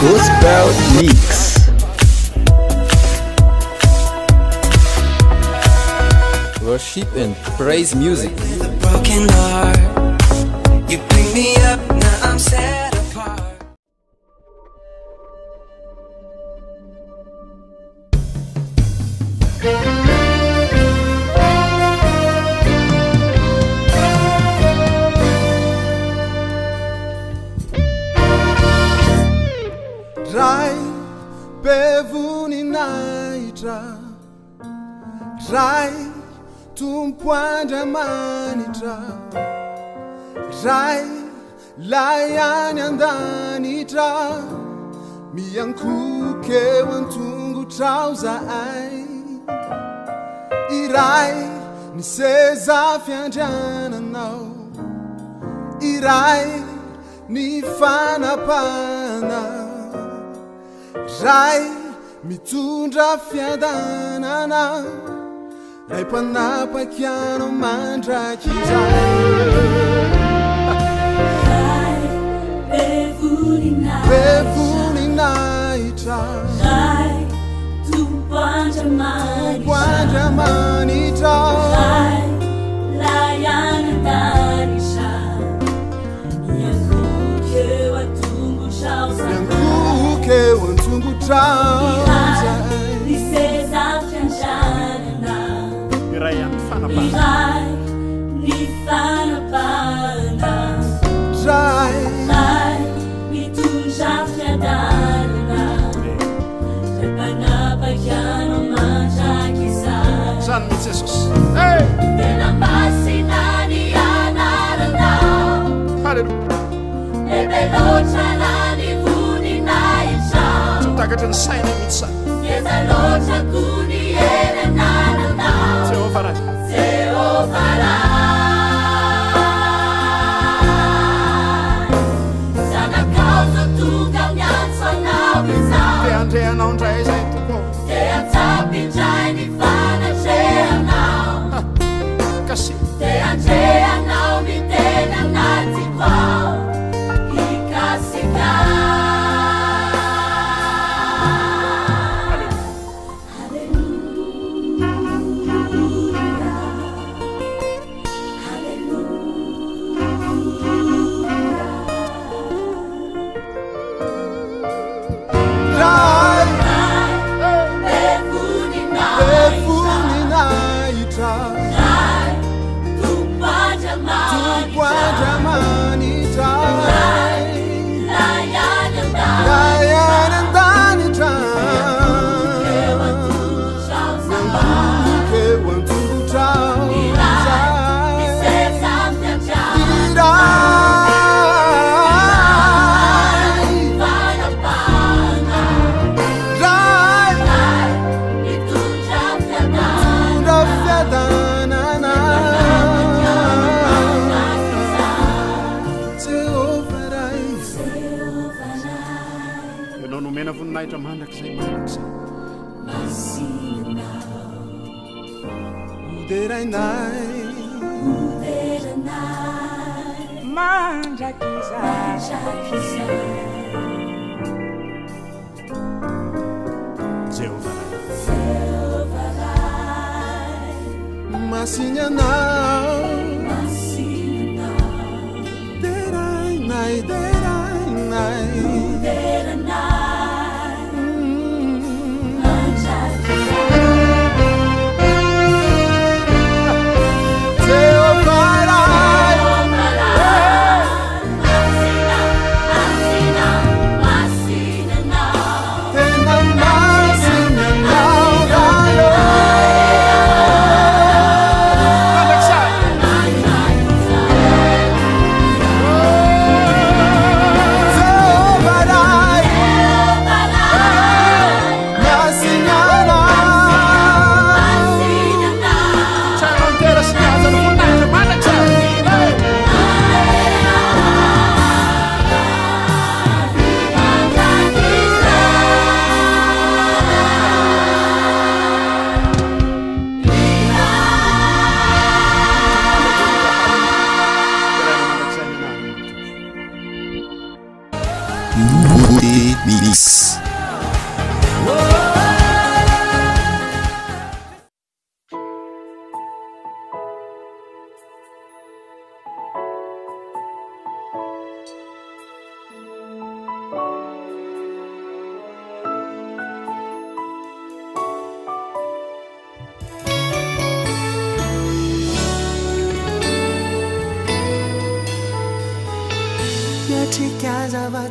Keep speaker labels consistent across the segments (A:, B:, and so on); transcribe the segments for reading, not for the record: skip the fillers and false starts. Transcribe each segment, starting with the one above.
A: Gospelmix. Worship and praise music.
B: With a broken heart, you pick me up, now I'm set apart.
C: Ray pevuninahitra ray tompo Andriamanitra ray layany andanitra miankokeo antongotrao zahay iray ny seza fiandriananao iray ny fanapana ray mitondra fiadanana ray mpanapakiano Mandrakizay
D: ray
C: pevuninahitra
D: ray tompo
C: Andriamanitra
D: ray layana andanitra miankokeo antongotrao
C: miankokeo antongotrao
D: ny seza fiandrianana
E: iray amin'ny fanapahana
D: iray ny fanapahana
C: ray
D: ray mitondra fiadanana ray mpanapakiano Mandrakizay
E: zany mihitsy Jesosy
D: tena Masina ny anaranao
E: halleluja
D: ebe loatra raha ny voninahitra
E: tsy mitakatra ny saina mihitsy zany
D: eza loatra ko ny herenananao
E: Jehova ray
D: Jehova ray zanakao zao tonga miantsoanao izao
E: te andrehanao ndray zay tokoa
D: te atsapindray ny fanatrehanao
E: kasi
D: te andrehanao miteny anatiko ao hikasika
C: pevuninahitra
D: ray tompo
C: Andriamanitra
D: layana
C: layany andanitra
D: miankokeo antongotrao
C: miankokeo antongotrao
D: ny seza fiandrianana fanapahana
C: ray
D: ray mitondra fiadanana
C: fiadanana Jehova ray
E: ianao nomena voninahitra Mandrakizay Mandrakizay
D: Masina
C: uderainay
D: uderanay
F: Mandrakizay
E: Jehova ray
D: Jehova ray
C: Masinanao
D: Masina
C: derainay
D: uderanay Mandrakizay
C: Jehova ray tena masinanao rayo
E: Mandrakizay
C: Jehova ray masinanao
E: trano antera sy mihaza ny voninahitra Mandrakizay
A: Nouveauté
G: Mix.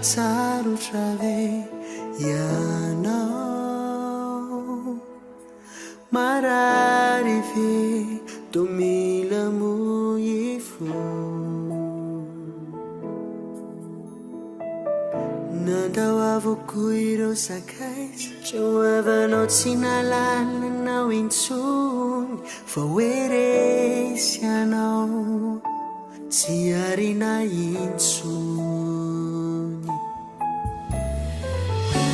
C: Sarutrave yanao mararive tomila muifo nandawavoko iro sakaiza joavanao tsy nalananao intsony fa hoe resy anao tsy arina intsony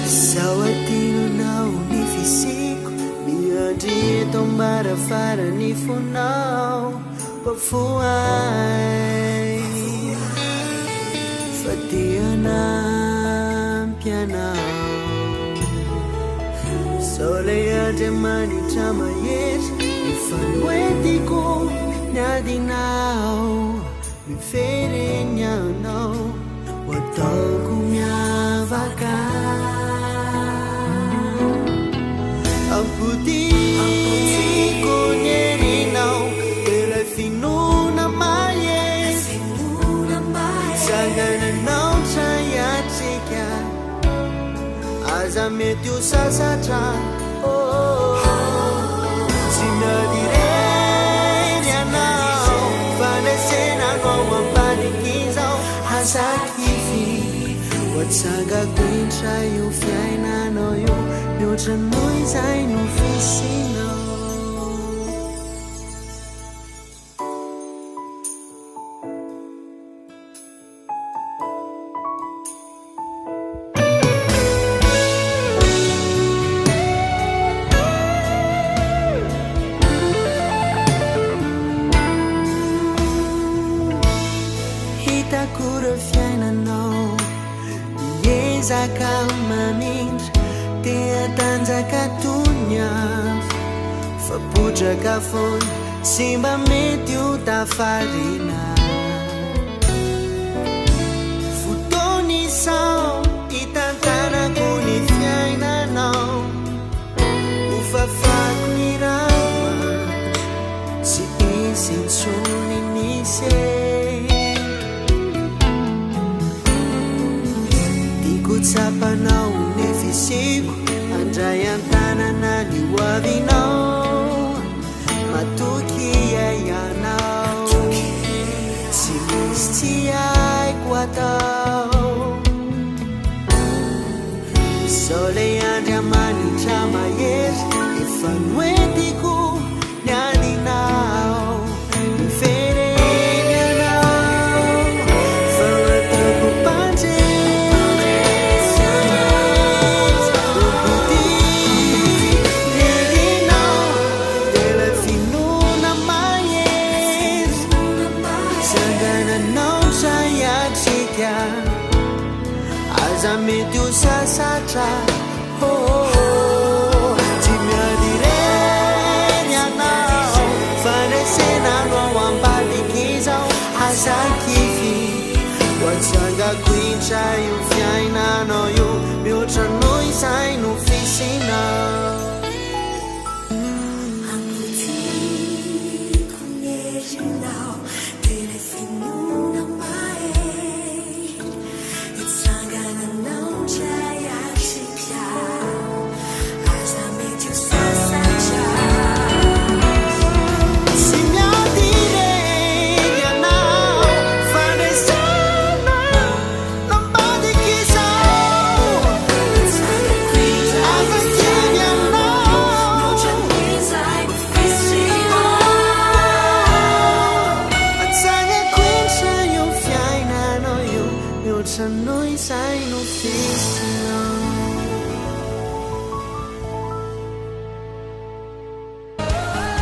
C: Sawatinonao ni fisiko miandry eto ambaravarany fonao pafoay fa dia anampy anao sao lay andriamanitra mahery mifanoetiko ny adinao mifereny anao ho ataoko miavaka Amputiko nyerinao ilay Finoana mahery sangananao trayatsika aza mety ho sasatra tsy miadireny anao fandraisenanao ampanekizao hasakify watsangako intra io fiainanao io mihoatra noho izay no fisinao hitakura fiainanao miezaka mamindra teatanjaka tonya fapodraka fony sy mba mety ho tafarina fotoan'izao hitantanako ny fiainanao ho fafako ny rama tsy izy intsony nisy tiako tsapanao ny fisiko andray antanana ny hoavinao Matoky ianao tsy misy tsy haiko atao sao lay andriamanitra mahery efa noetiko ny adinao mifereny anao fa ataoko aza mety ho sasatra tsy miadireny anao fandraisenanao ambalikizao hasakify watsangako intra io fiainanao io mihoatra noho izay no fisinao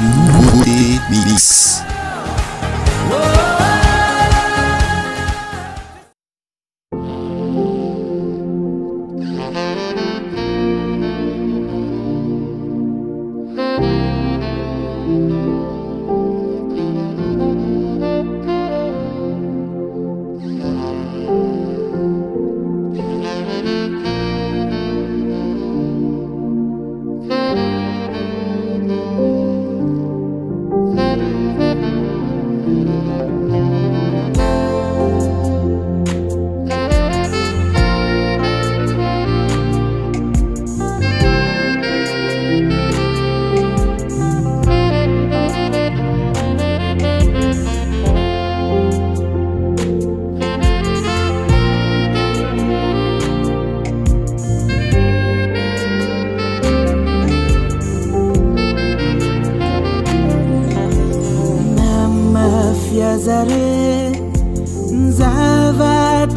G: Nouveauté Evangélique.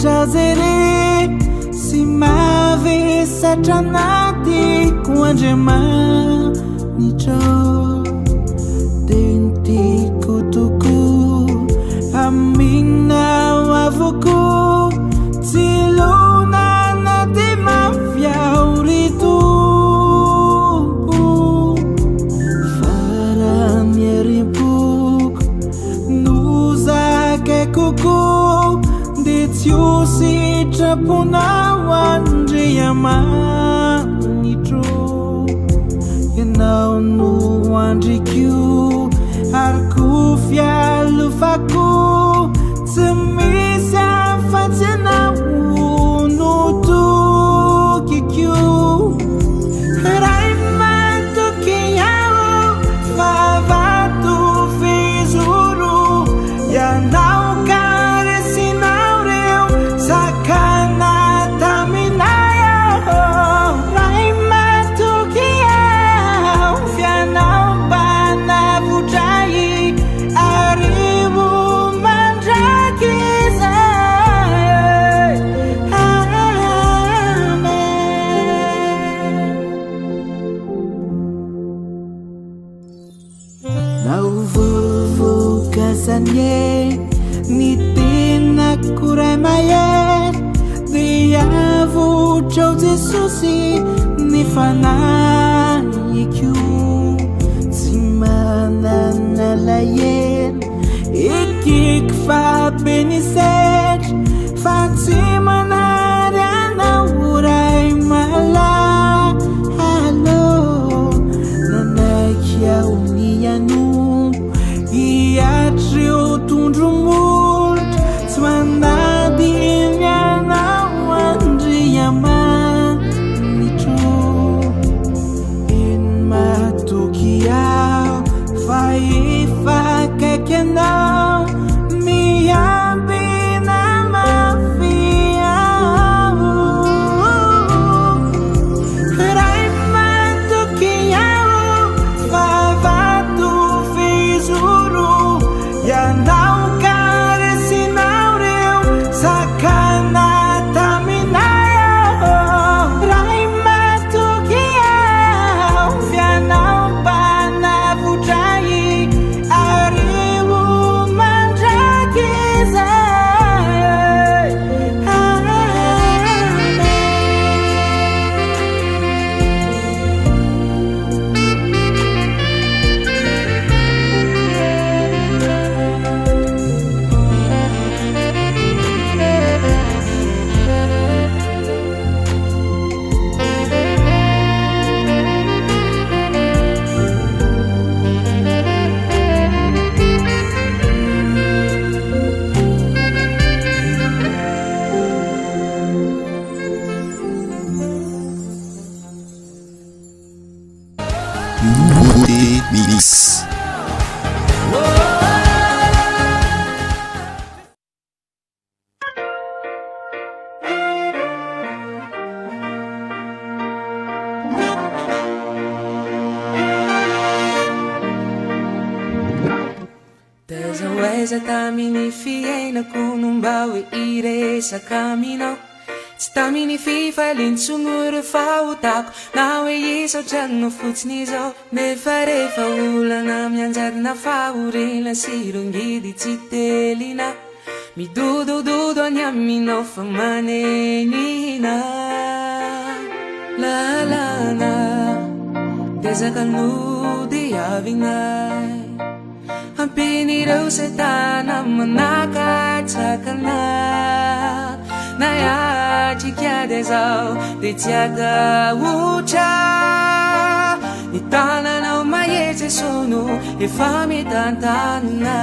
C: trazere sy mavesatra anatiko andriamanitra dia nitiako toko aminao avoko tsy lonana dia mafiaorito faramiarimpoko nozakaikoko dia tsy ho sitraponao andriamanitro ianao no andrikio ariko fialofako tsy misy afatsy anao no tokikio ray matoky ao vavato fizoro ianao karesinao reo sakana taminay ao ray matoky ao fianao banavotray arivo mandrakizay amen nauvuvukasanye ny tenako ray mahery dia avotrao jesosy ny fanahiko tsy manana lahelo ekiko fabe ny setry fa tsy manary anao ray malahalo nanaiky ao ny anompo hiatreo tondromolotra tsy manadiny anao andriamanitro eny matoky ao fa efa kaiky anao miambina mafiao ray matoky ao vavato fizoro ianao karesinao reo sakana taminay ao ray matoky ao fianao banavotray arivo mandrakizay
G: Nouveauté Evangélique.
F: Tazawaiza taminy fiainako no mba hoe iresaka aminao tsy taminy fifalintsongo rehefa hotako na hoe isaotranonao fotsiny izao nefa rehefa olana mianjarina fahorena sy rongidy tsy telina midodododo any aminao fa manenina lalana dezaka nody avinay ampinireo setana manakatsakana na iatrika zao dia tsy atahotra ny tananao mahery sono efa mitantanina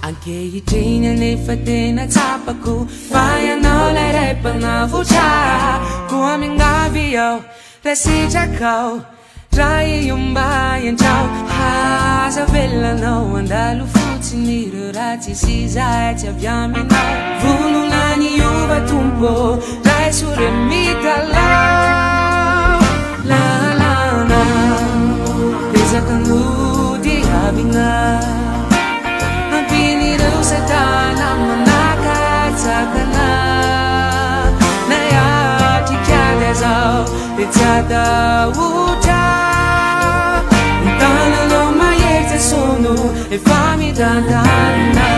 F: ankehitriny anefa tena tsapako fa ianao lay ray mpanavotra koa mingavy ao rasitrakao raha iomba iantrao haza velanao andalo fotsiny ireo raha tsisy izay tsy avy aminao volona niova tompo raha isore mitalao Betsada uja Tantananao mahery sono efa mitantana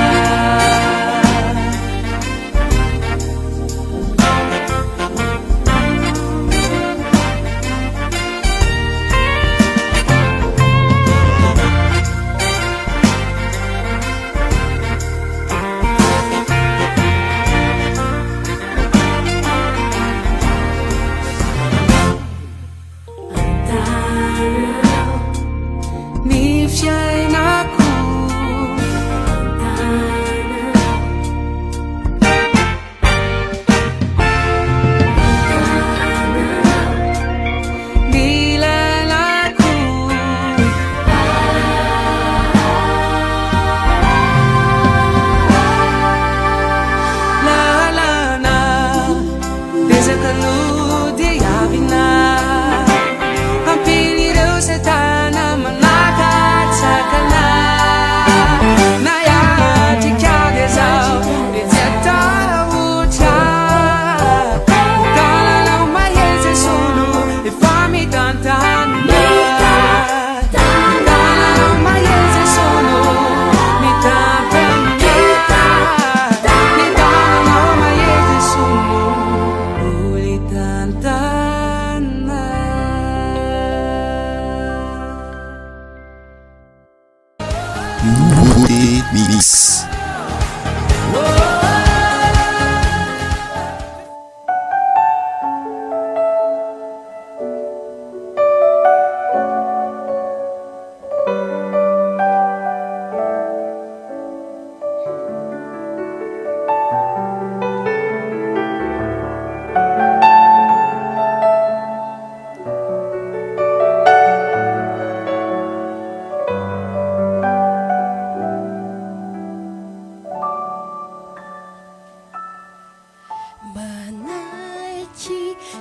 G: Nouveauté Evangélique.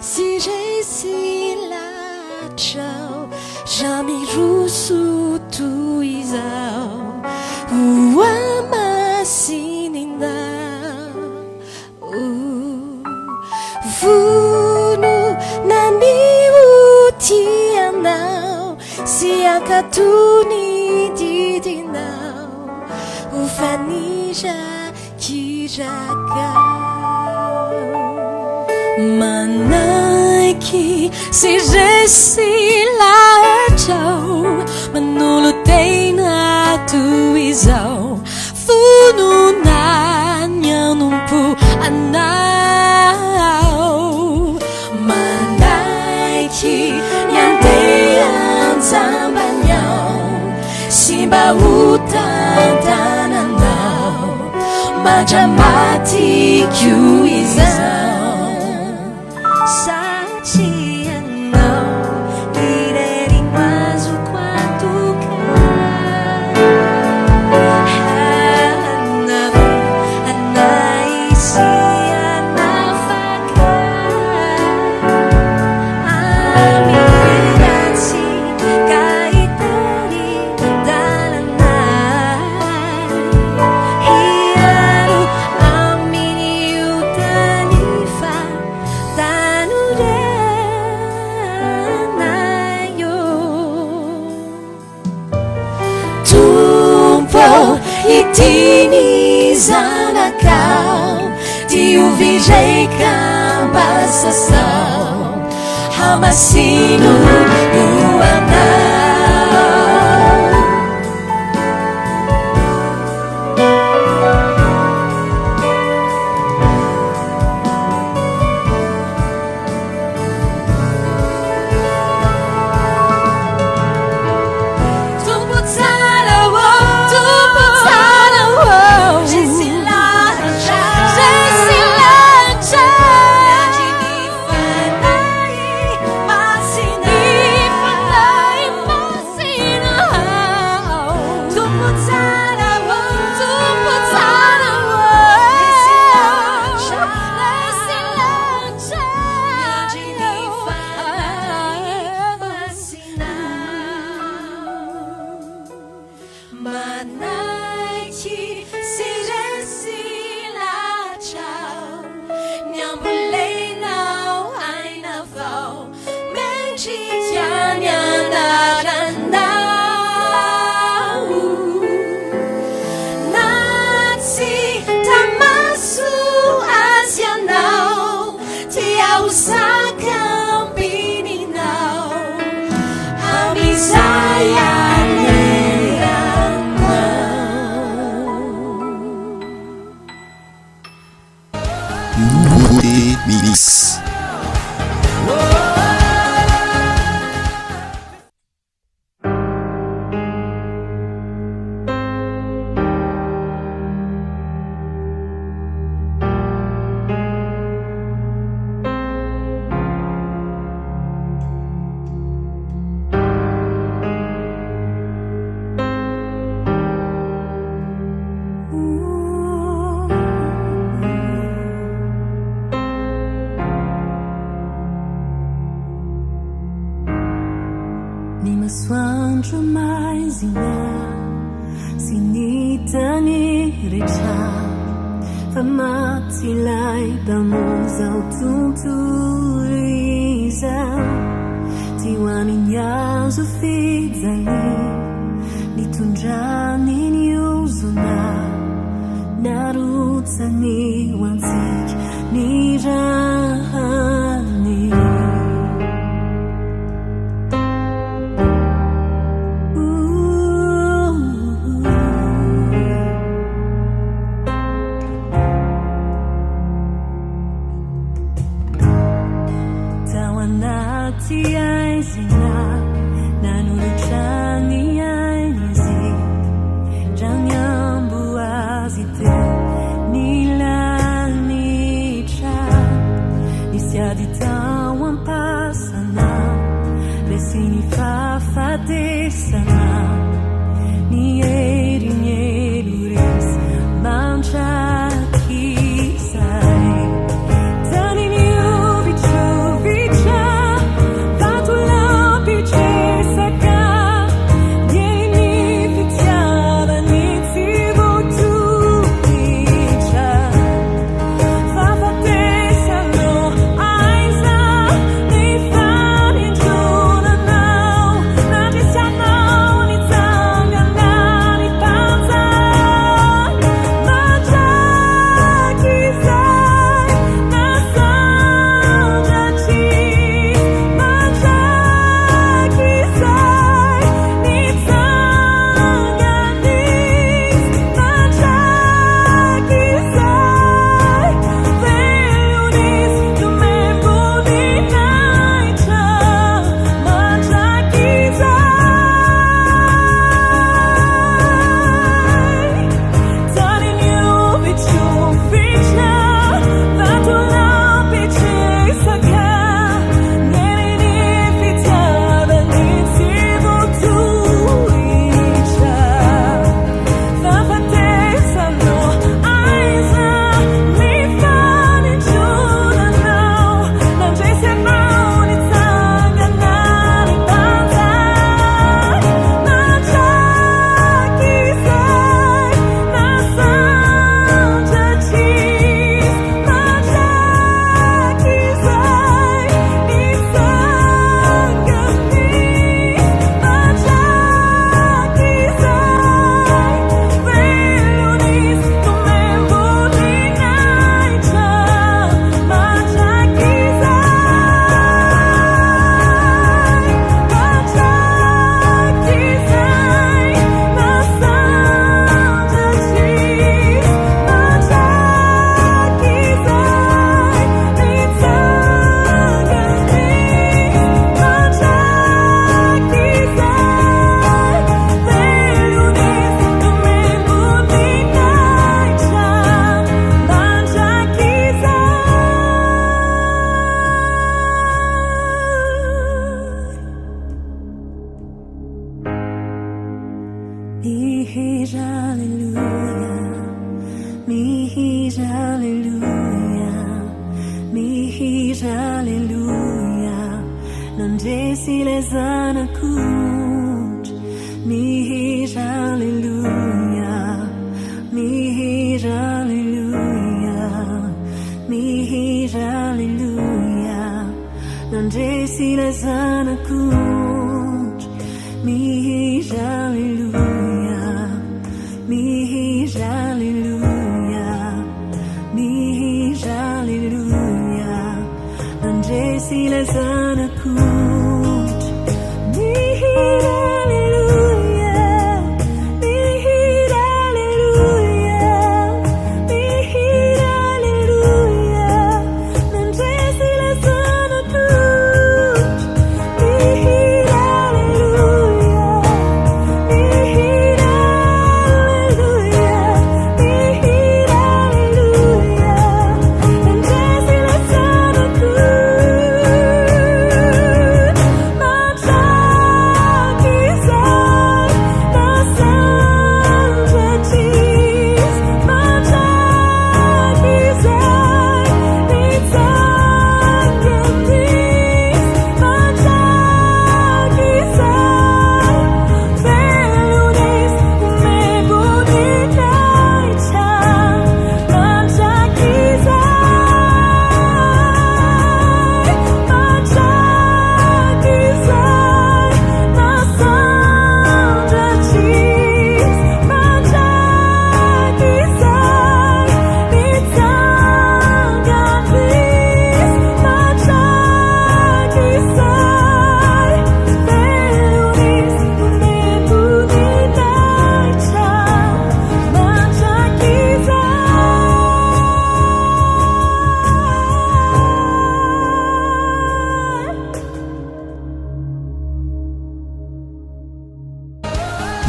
H: Si Resy lahatra Jamiroso toy izao Hoa Masina Vonona ny tianao Sy ankatony didinao Ho fanizakizakao Manaiky sy Resy lahatrao Manolo tena toy izao Fonona ny anompo anao Manaiky ny andeha anjambanyao Sy mba ho tantananao Mandramatiky izao Itiny zanakao Ty uvijay kamba sasao Hamasino uanao Masina Ny masoandro maizina sy ny tany rehetra fa maty ilay damozao tontolo izao ty ho an'ny azo fijali nitondrany ny ozona narotsany ho antsika ny rahany Ti aizina nanolotrany ainizy dranyambo azy te nilanitra nisy ady tao ampasana resy ny fahafatesana ny herin'elo resy Mandrakizay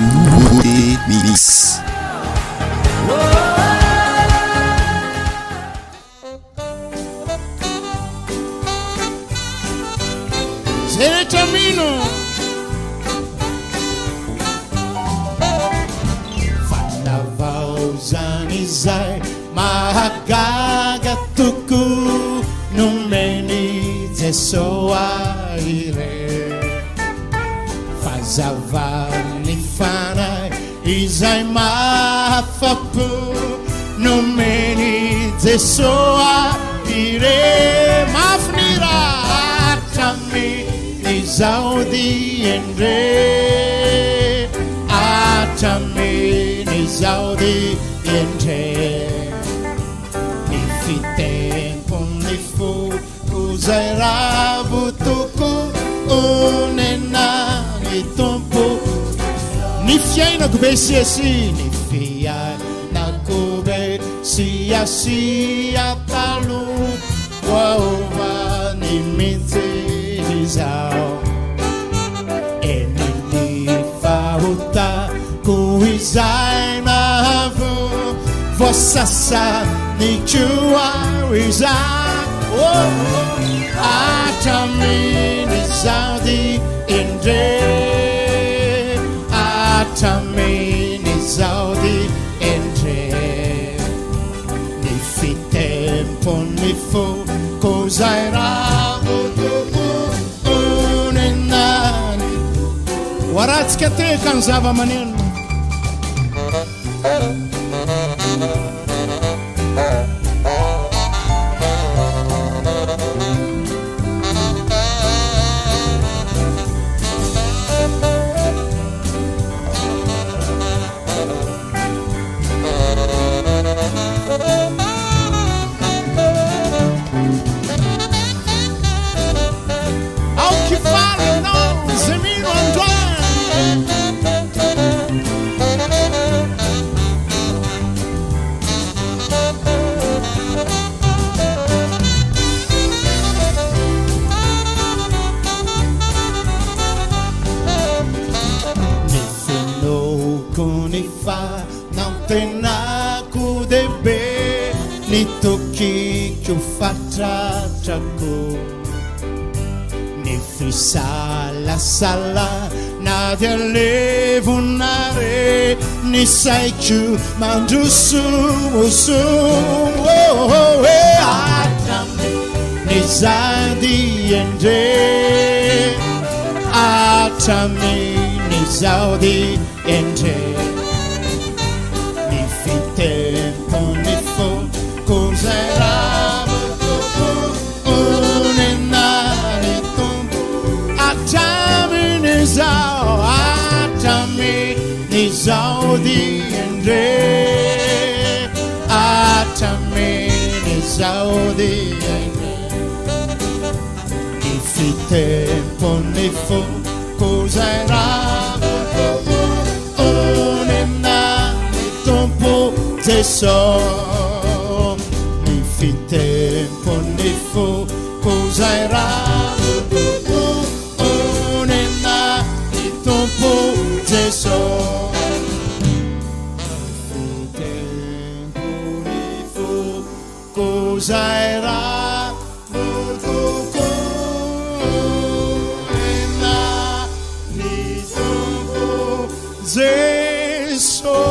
G: Nouveauté Mix.
E: Serecamino Fanavaozan'izay mahagaga toko nomeny Jesosy ire fazavany fanay izay mahafapo nomeny Jesosy ire mafinira atami Zaudi endre atami ni Zaudi endre ni tempo ni fu uzaira butuku unena ni tempo ni fiaina kube siasi ni fiaina kube siasi atalu waova ni minze enini fahuta kuizai mavu vosasa ni chua wiza atami ni Zaudi endre atami ni Zaudi endre ni fitempo ni fu kozaira waratsika teka ny zava-maneno ao que fala não zemino andor não tem nada de bem, ni toki que o fatraco, ni frisala sala, nada levo nare, ni sai que mando sumo atami, ni zadi ende, atami, ni Zaudi ende. Tempo ni fu cos'era un'enare tombo atami ni Zaudi endre atami ni Zaudi endre ni tempo ni fu cos'era Jesò mi fi tempo ne fu cosa era un'enna di tempo Jesò mi fi tempo ne fu cosa era un'enna di tempo Jesò